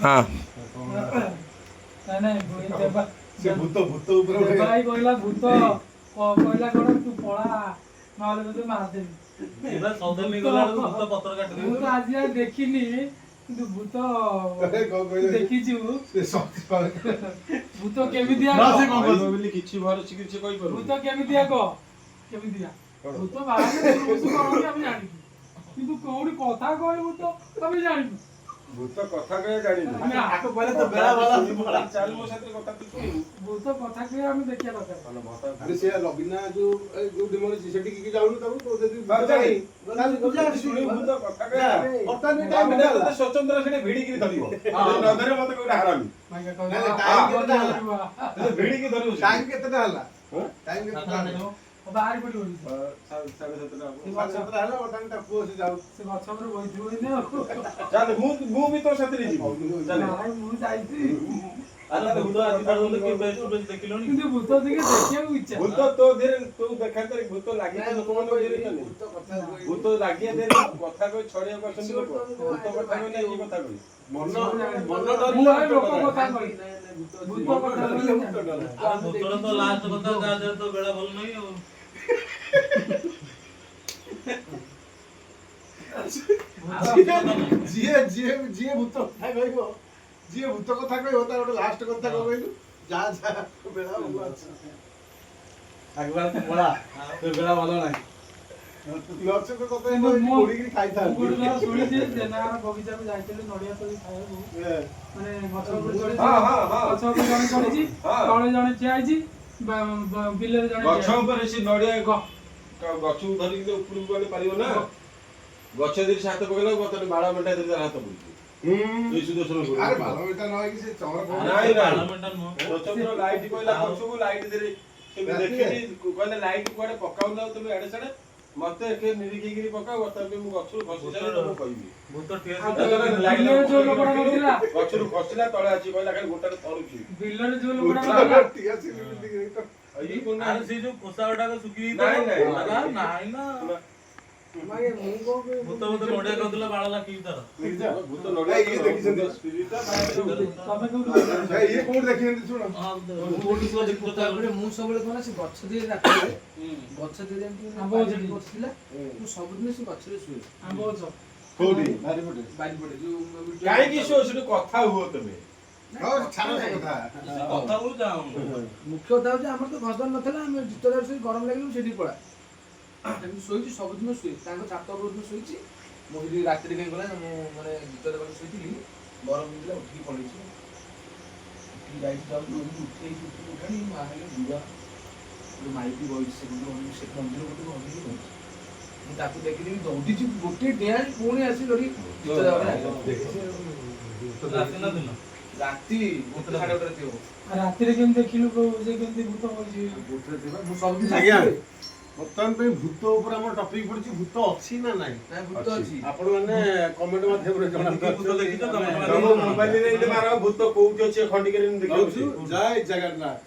हाँ नहीं देवा से भूत भूत ऊपर भाई कहला भूत कहला कोन तू पळा नहले तते मार देबी एबा सौदे में गला भूत पत्र काट दे ମୁଁ ତ ଆଜି ଯାଏ ଦେଖିନି କିନ୍ତୁ ଭୂତ अरे कौन कहले ଦେଖିଛୁ से शक्ति पावे ଭୂତ କେମିତିଆ ନା ସେ କହ? କଣ କହିବ ବୋଲି କିଛି ଭର ଚିକିତ୍ସା କହି ପାରୁ ଭୂତ କେମିତିଆ କହ କେମିତିଆ ଭୂତ ବାହାରେ ରୋଷୁ କରନ୍ତି ଆମେ ଜାଣିଛୁ କିନ୍ତୁ କୋଉଠି କଥା କହେ ଭୂତ ତମେ ଜାଣିଛୁ ଭୂତ କଥା କହେ ଜାଣିନି ନା। ଆକୁ କହିଲେ ତ ବେଳା ବେଳା ଚାଲ ମୋ ସାଥିରେ କଥା ତୁ ଶୁଣିବୁ ଭୂତ କଥା କହେ ଆମେ ଦେଖିବା ଦରକାର ଆରେ ସେ ଲବିନା ଯୋଉ ଡିମୋଲିଛି ସେଠି କି ଯାଉନି ତାକୁ ତ ଯଦି ଭୂତ ନାହିଁ ତାହେଲେ ବୁଝା ଶୁଣିବୁ ଭୂତ କଥା କହେ ବର୍ତ୍ତମାନ ଟାଇମ୍ ଟା ତ ସ୍ୱତନ୍ତ୍ର ସେଠି ଭିଡ଼ିକିରି ଧରିବ ନଧରେ ମତେ କୋଉଟା ହାରାମି ମାଇକା ନାଇଁ, କହିଲା ଟାଇମ୍ କେତେଟା ହେଲା? ତତେ ଭିଡ଼ିକି ଧରିବୁ ଟାଇମ୍ କେତେଟା ହେଲା ଟାଇମ୍ କେତେଟା ହେଲା ବାହାରି ପଡିବ ସାଢେ ସାତଟା ହେଲା ବର୍ତ୍ତମାନ ତା ପୁଅ ସେ ଯାଉ ସେ ଗଛ ଉପରେ ବଇଥିବ ଏଇନେ ଆଉ ଚାଲେ ମୁଁ ବି ତୋ ସାଥିରେ ଯିବି ଚାଲେ ନାଇଁ ମୁଁ ଯାଇଛି ଆରେ ଭୂତ ଆଜି ପର୍ଯ୍ୟନ୍ତ କି ବେସ୍ ଟୁ ବେସ୍ ଦେଖିଲଣି କିନ୍ତୁ ଭୂତ ଟିକେ ଦେଖିବାକୁ ଇଚ୍ଛା ଭୂତ ତୋ ଧୀରେ ତୁ ଦେଖାନ୍ତରେ ଭୂତ ଲାଗିଛି ଲୋକମାନଙ୍କ ଧୀରେ ଭୂତ ଲାଗିଆ ଧୀରେ କଥା କହି ଛଡିବାକୁ ଆସନ୍ତି ଲୋକ ଭୂତ କଥା କହି ନା କି କଥା କହି ମନ ମୁଁ ଡରିଲେ ଭାଇ ଲୋକ କଥା କହି ଭୂତ କଥା ଡରିଲେ କହି ଭୂତ ଡରେ ଆରେ ଭୂତର ତ ଲାଷ୍ଟ କଥା ଯାହା ଯାହା ତ ବେଳା ଭଲ ନାହିଁ ଆଉ ଯିଏ ଭୂତ କଥା କହିବ ଯିଏ ଭୂତ କଥା କହିବ ତାର ଗୋଟେ ଲାଷ୍ଟ କଥା କଣ କହିଲୁ ଯା ଯା ବେଳା ଭଲ ଅଛି ଆଗବେଳେ ତୁ ପଳା ତୋ ବେଳା ଭଲ ନାହିଁ ଲକ୍ଷ ତ କଥା କିନ୍ତୁ ମୁଁ ପୋଡ଼ିକିରି ମୁଁ ଗୋଟେ ଖାଇଥାନ୍ତି ଥର ଶୁଣିଛି ଜେନାର ବଗିଚାକୁ ଯାଇଥିଲି ନଡ଼ିଆ ତୋଳି ଖାଇବାକୁ ମାନେ ଗଛ ଉପରେ ଚଢିଛି ହଁ, ହଁ, ହଁ। ଗଛ ଉପରେ ଜଣେ ଚଢିଛି ହଁ। ତଳେ ଜଣେ ଠିଆ ହେଇଛି ବିଲରେ ଜଣେ ଠିଆ ଗଛ ହେଇଛି। ଉପରେ ସେ ନଡ଼ିଆ ଗଛକୁ ଧରିକି ଉପରକୁ ଗଲେ ପାରିବ ନା ଗଛ ଦେଇ ସେ ହାତ ପକେଇଲା ବର୍ତ୍ତମାନ ବାଳ ମେଣ୍ଟା ଦେଇ ତାର ହାତ ପଡୁଛି ଏଇ ସୁଦର୍ଶନ ଗୁରୁ ଆରେ ବାଳ ବେଟା ନ ହେଇକି ସେ ଚମର ନାଇଁ, ନାଇଁ। ପାର୍ଲାମେଣ୍ଟ ନୁହଁ ସ୍ୱତନ୍ତ୍ର ଲାଇଟ୍ କହିଲା ଗଛକୁ ଲାଇଟ୍ ଦେରେ ସେ ଦେଖିକି କହିଲେ ଲାଇଟ୍ କୁଆଡେ ପକାଉନା ତମେ ଆଡେ ସାଡେ ମତେ ଏକେ ନିରୀକ୍ଷିକିରି ପକାଅ ବର୍ତ୍ତମାନ ମୁଁ ଗଛରୁ ଖସି ସାରିଲି ମୁଁ କହିବି ଭୂତ ଠିଆ ଆଉ ହେଇଛି ବିଲରେ ଯୋଉ ଲୋକଟା ନଥିଲା ଗଛରୁ ଖସିଲା ତଳେ ଆସି କହିଲା ଖାଲି ଗୋଟାରେ ଥରୁଛି ବିଲରେ ଯୋଉ ଲୋକଟା ନଥିଲା ଏଇ କୋଣ ଆରେ ସେ ଯୋଉ ପୋଷାକଟାକ ଶୁଖି ନାଇଁ, ନାଇଁ। ନାଇଁ ନା ଭୂତ ଭୂତ ନଡିଆ ଖାଉଥିଲା ବାଳ ଲାଖିକି ତାର ଭୂତ ନଡ଼ିଆ ଇଏ ଦେଖିଛନ୍ତି। ସ୍ପିରିଟ ତମେ କୋଉଠି ଇଏ କୋଉଠି ଦେଖିଛନ୍ତି ଶୁଣ ମୁଁ ସବୁବେଳେ କଣ ସେ ଗଛ দিয়ে ରାତିରେ ଗଛ দিয়ে ଯେମିତି ଆମ୍ବ ବାରି ଗଛ ବସିଥିଲା ମୁଁ ସବୁଦିନ ସେ ଗଛରେ ଶୁଏ ଆମ୍ବ ଗଛ କୋଉଠି ବାରିପଟେ ବାରିପଟେ ଯୋଉ କାହିଁକି ସେଠି କଥା ହୁଅ ତମେ ହଉ ଛାଡ଼ ସେ କଥା କଥା ହଉ ଯାଉଁ ମୁଖ୍ୟ କଥା ହଉଛି ଆମର ତ ଘର ନଥିଲା ଆମେ ଭିତରେ ଶୋଇ ଗରମ ଲାଗିଲେ ସେଠି ପଳା ଏମିତି ଶୋଇଛି ସବୁଦିନ ଶୁଏ ତାଙ୍କ ଛାତ ଉପରକୁ ଶୋଇଛି ମୁଁ ସେଠି ରାତିରେ କାହିଁ ଗଲା ମୁଁ ମାନେ ଭିତରେ ଗଲେ ଶୋଇଥିଲି ଗରମ ହେଇଥିଲା ଉଠିକି ପଳେଇଛି ଉଠିକି ଯାଇଛି ଯାଉଛି ଉଠେଇକି ଉଠାଣି ମା ହେଲେ ବୁଢ଼ା ଗୋଟେ ମାଇକି ବଇଛି ସେ ସେ ମନ୍ଦିର ଗୋଟେ ଅନେଇକି ବଇଛି ମୁଁ ତାକୁ ଦେଖିଦେବି ଦୌଡ଼ିଛି ଗୋଟେ ଡିଆଁ ପୁଣି ଆସି ଧରି ଭିତରେ ରାତି ନା ଦିନ ରାତି ଗୋଟେ ସାଢେ ଗୋଟେରେ ଥିବ ରାତିରେ କେମିତି ଦେଖିଲୁ ଯେ କେମିତି ଭୂତ ବଇଛି ମୁଁ ସବୁଦିନ ଆଜ୍ଞା। ଶୁଏ। ବର୍ତ୍ତମାନ ପାଇଁ ଭୂତ ଉପରେ ଆମର ଟପିକ ପଡିଛି ଭୂତ ଅଛି ନା ନାହିଁ ନାଇଁ ଭୂତ ଅଛି ଆପଣ ମାନେ କମେଣ୍ଟ ମାଧ୍ୟମରେ ଭୂତ ଦେଖିଛ ଜଣାନ୍ତୁ ତମେ ତମ ମୋବାଇଲରେ ଏଇଠି ମାର ଭୂତ କୋଉଠି ଅଛି ଖଣ୍ଡିକରେ ଯାଉଛୁ ଦେଖାଉଛି ଜୟ ଜଗନ୍ନାଥ